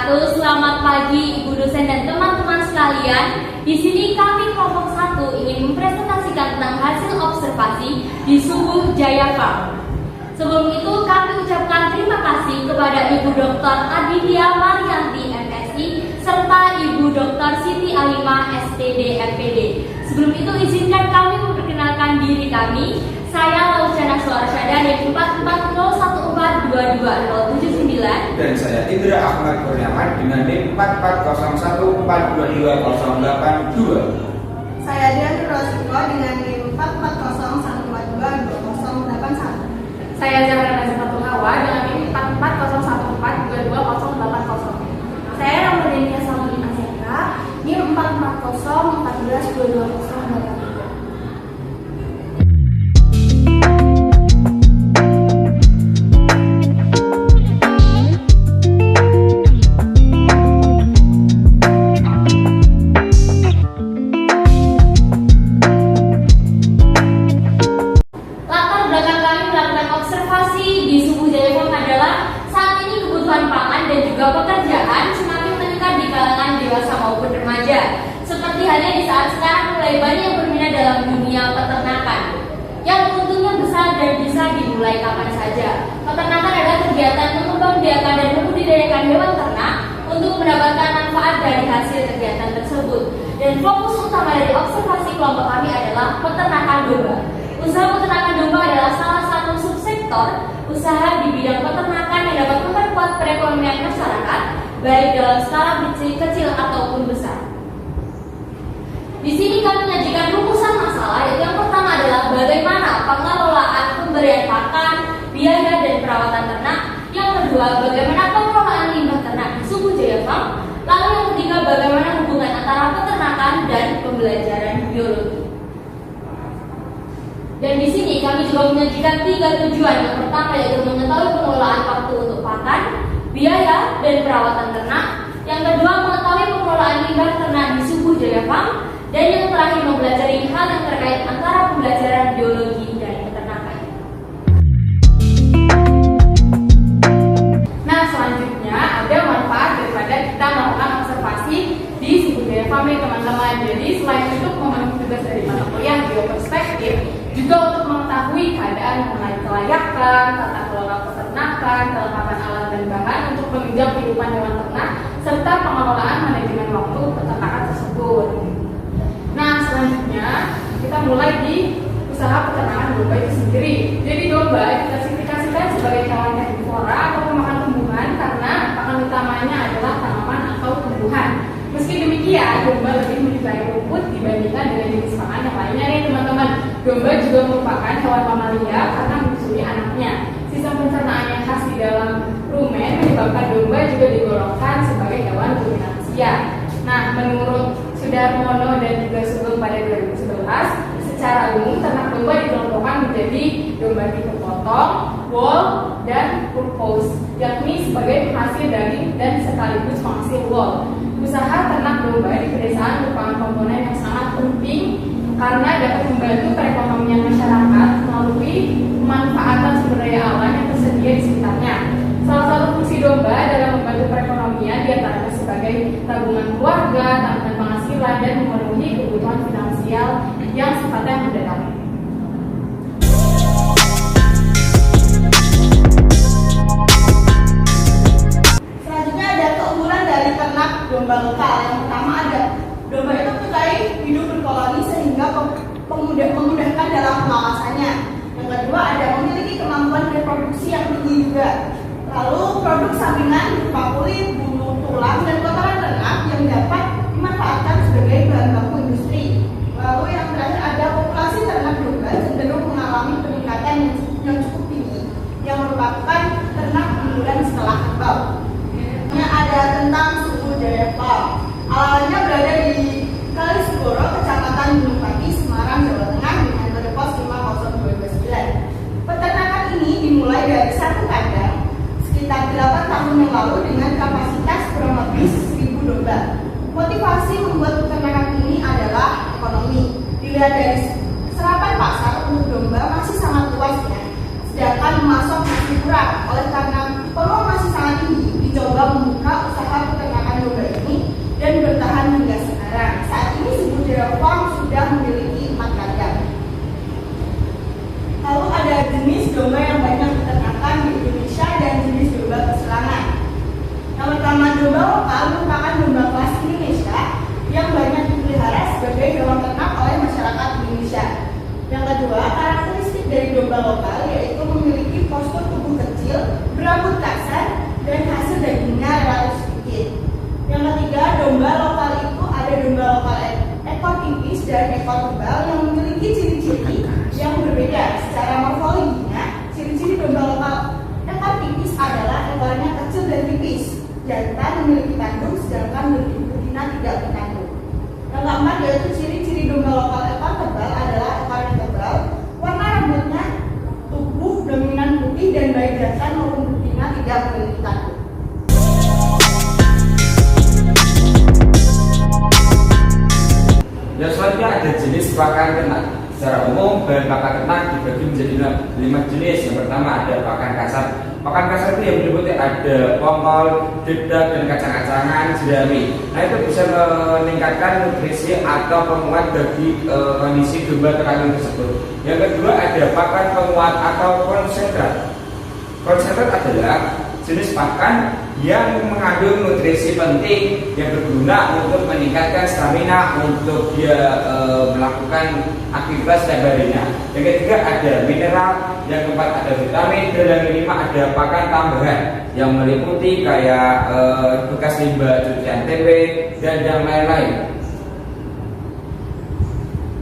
wabarakatuh. Selamat pagi Ibu dosen dan teman-teman sekalian. Di sini kami kelompok 1 ingin mempresentasikan tentang hasil observasi di Subuh Jaya Farm. Sebelum itu kami ucapkan terima kasih kepada Ibu Dr. Aditya Marianti MSI serta Ibu Dr. Siti Alimah STD MPD. Sebelum itu izinkan kami memperkenalkan diri kami. Saya Laucana Suarsyada dari 440142279 dan saya Indra Ahmad Kurniawan dengan NIM 440142282. Saya Dian Rosiko dengan NIM 44014222081. Saya Zahra Nazifatu Hawa dengan NIM 44014228080. Saya Ramadhania Salmin Aseka NIM 44014222083. Pekerjaan semakin meningkat di kalangan dewasa maupun remaja. Seperti halnya di saat sekarang mulai banyak yang berminat dalam dunia peternakan yang untungnya besar dan bisa dimulai kapan saja. Peternakan adalah kegiatan mengembangbiakan dan membudidayakan hewan ternak untuk mendapatkan manfaat dari hasil kegiatan tersebut. Dan fokus utama dari observasi kelompok kami adalah peternakan domba. Usaha peternakan domba adalah salah satu subsektor usaha di bidang peternakan yang dapat memperkuat perekonomian masyarakat, baik dalam skala kecil ataupun besar. Di sini kami menyajikan rumusan masalah, yaitu yang pertama adalah bagaimana pengelolaan pemberian pakan, biaya dan perawatan ternak. Yang kedua, bagaimana pengelolaan limbah ternak di Subuh Jaya Farm. Lalu yang ketiga, bagaimana hubungan antara peternakan dan pembelajaran biologi. Dan di sini kami juga menyajikan 3 tujuan. Yang pertama yaitu mengetahui pengelolaan waktu untuk pakan, biaya, dan perawatan ternak. Yang kedua, mengetahui pengelolaan limbah ternak di Subuh Jaya Farm. Dan yang terakhir, mempelajari hal yang terkait antara pembelajaran biologi dan peternakan. Nah, selanjutnya ada manfaat daripada kita melakukan observasi di Subuh Jaya Farm, teman-teman. Jadi selain untuk memenuhi tugas dari mata kuliah bioperspektif, juga untuk mengetahui keadaan mengenai kelayakan, tata kelola peternakan, kelengkapan alat dan bahan untuk menunjang kehidupan hewan ternak, serta pengelolaan manajemen waktu peternakan tersebut. Nah, selanjutnya kita mulai di usaha peternakan domba itu sendiri. Jadi domba diklasifikasikan sebagai hewan herbivora atau pemakan tumbuhan karena pakan utamanya adalah tanaman atau tumbuhan. Meski demikian, domba lebih menyukai rumput dibandingkan dengan jenis pakan yang lainnya nih teman-teman. Domba juga merupakan hewan mamalia karena menyusui anaknya. Sistem pencernaan yang khas di dalam rumen menyebabkan domba juga digolongkan sebagai hewan ruminansia. Nah, menurut Sudarmono dan juga Sugeng pada 2011, secara umum ternak domba dikelompokkan menjadi domba tipe potong, wool, dan purpose, yakni sebagai penghasil daging dan sekaligus penghasil wool. Usaha ternak domba di pedesaan merupakan komponen yang sangat penting karena dapat membantu perekonomian masyarakat melalui pemanfaatan sumber daya alam yang tersedia di sekitarnya. Salah satu fungsi domba dalam membantu perekonomian diantaranya sebagai tabungan keluarga, tambahan penghasilan, dan memenuhi kebutuhan finansial yang sifatnya mendadak. Selanjutnya ada keunggulan dari ternak domba lokal. Yang pertama ada domba itu menyukai hidup berkoloni sehingga memudahkan dalam pengawasannya. Yang kedua ada memiliki kemampuan reproduksi yang tinggi juga. Lalu produk sampingan berupa kulit, bulu, tulang, dan kotoran ternak yang dapat dimanfaatkan sebagai bahan baku industri. Lalu yang terakhir ada populasi ternak domba cenderung mengalami peningkatan yang cukup tinggi, yang merupakan ternak unggulan setelah kerbau. Ada tentang Subuh Jaya Farm. Alamatnya berada di Kalisegoro, Kecamatan Gunung Pati, Semarang, Jawa Tengah dengan kode pos 50229. Peternakan ini dimulai dari satu kandang sekitar 8 tahun yang lalu dengan kapasitas kurang lebih 1000 domba. Motivasi membuat peternakan ini adalah ekonomi. Dilihat dari serapan pasar untuk domba masih sangat luas ya, sedangkan memasok masih kurang. Oleh karena peluang masih sangat tinggi, dicoba membuka usaha peternakan ada jenis domba yang banyak diternakan di Indonesia dan jenis domba persilangan. Yang pertama, domba lokal merupakan domba kelas Indonesia yang banyak dipelihara sebagai hewan ternak oleh masyarakat Indonesia. Yang kedua, karakteristik dari domba lokal yaitu memiliki postur tubuh kecil, berambut kasar, dan hasil dagingnya relatif sedikit. Yang ketiga, domba lokal itu ada domba lokal ekor tipis dan ekor tebal yang memiliki ciri-ciri yang berbeda. Secara morfologinya, ciri-ciri domba lokal ekor tipis adalah ekornya kecil dan tipis, jantan memiliki tanduk, sedangkan betina tidak bertanduk. Yang keempat yaitu ciri-ciri domba lokal ekor tebal adalah ekornya tebal, warna rambutnya tubuh dominan putih, dan baik jantan maupun betina tidak memiliki tanduk. Yang selanjutnya ada jenis pakan ternak. Secara umum, bahan pakan ternak dibagi menjadi 5 jenis. Yang pertama ada pakan kasar. Pakan kasar itu yang meliputi ada pongkol, dedak, dan kacang-kacangan, jerami. Nah, itu bisa meningkatkan nutrisi atau penguat bagi kondisi domba terkandung tersebut. Yang kedua ada pakan penguat atau konsentrat. Konsentrat adalah jenis pakan yang mengandung nutrisi penting yang berguna untuk meningkatkan stamina untuk dia melakukan aktivitas setiap harinya. Yang ketiga ada mineral, yang keempat ada vitamin, dan yang kelima ada pakan tambahan yang meliputi kayak bekas limbah cucian tempe dan yang lain-lain.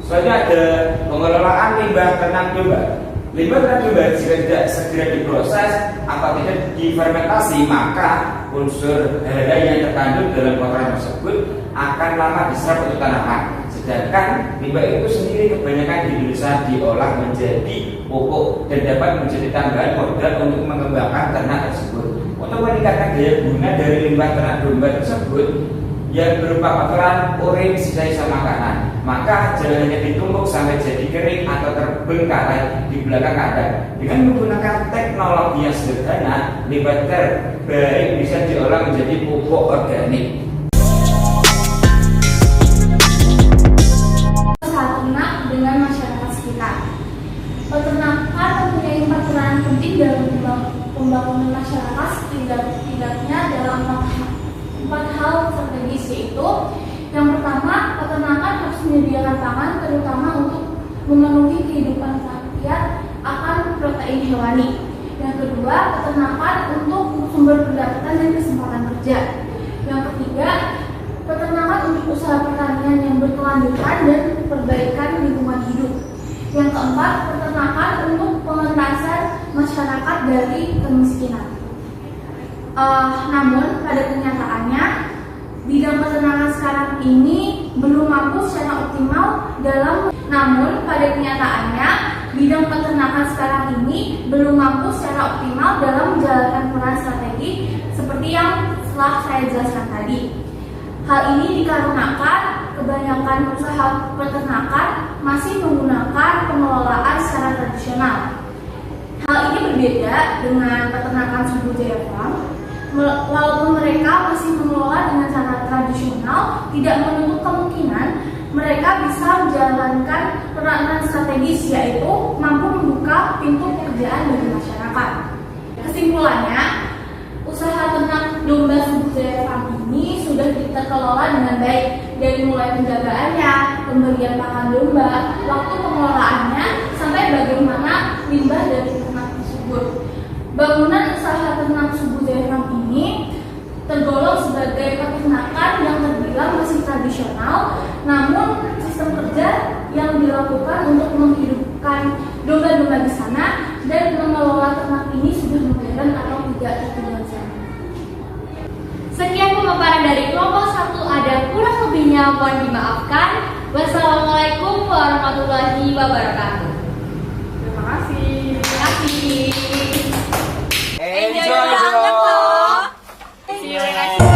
Selanjutnya ada pengelolaan limbah ternak domba. Limbah ternak domba jika tidak segera diproses atau tidak difermentasi, maka unsur hara yang terkandung dalam kotoran tersebut akan lama diserap untuk tanaman. Sedangkan limbah itu sendiri kebanyakan di Indonesia diolah menjadi pupuk dan dapat menjadi tambahan modal untuk mengembangkan ternak tersebut. Untuk meningkatkan daya guna dari limbah ternak domba tersebut yang berupa kotoran, urin, sisa-sisa makanan, maka jangan hanya ditumbuk sampai jadi kering atau terbengkalai di belakang kandang. Dengan menggunakan teknologi yang sederhana, limbah terbaik bisa diolah menjadi pupuk organik. Usaha ternak dengan masyarakat sekitar. Peternakan mempunyai peran penting dalam pembangunan masyarakat, setidaknya dalam 4 hal strategis, yaitu yang pertama, peternakan harus menyediakan pangan terutama untuk memenuhi kehidupan rakyat akan protein hewani. Yang kedua, peternakan untuk sumber pendapatan dan kesempatan kerja. Yang ketiga, peternakan untuk usaha pertanian yang berkelanjutan dan perbaikan lingkungan hidup. Yang keempat, peternakan untuk pengentasan masyarakat dari kemiskinan. Namun pada kenyataannya bidang peternakan sekarang ini belum mampu secara optimal dalam menjalankan peran strategi seperti yang telah saya jelaskan tadi. Hal ini dikarenakan kebanyakan usaha peternakan masih menggunakan pengelolaan secara tradisional. Hal ini berbeda dengan peternakan suku Jaya Farm. Walaupun mereka masih mengelola dengan cara tradisional, tidak menutup kemungkinan mereka bisa menjalankan peranan strategis, yaitu mampu membuka pintu pekerjaan bagi masyarakat. Kesimpulannya, usaha ternak domba suku Jaya Farm ini sudah dikelola dengan baik, dari mulai penjagaannya, pemberian pakan domba, waktu pengelolaannya, sampai bagaimana limbah dari ternak tersebut. Bangunan usaha ternak suku Jaya Farm ini tergolong sebagai peternakan yang terbilang masih tradisional, namun sistem kerja yang dilakukan untuk menghidupkan domba-domba di sana dan mengelola ternak ini sudah modern atau tidak tertinggal zaman. Sekian pemaparan dari kelompok 1, ada kurang lebihnya mohon dimaafkan. Wassalamualaikum warahmatullahi wabarakatuh. Terima kasih. Terima kasih. Enjoy banget loh. See you later.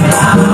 Yeah.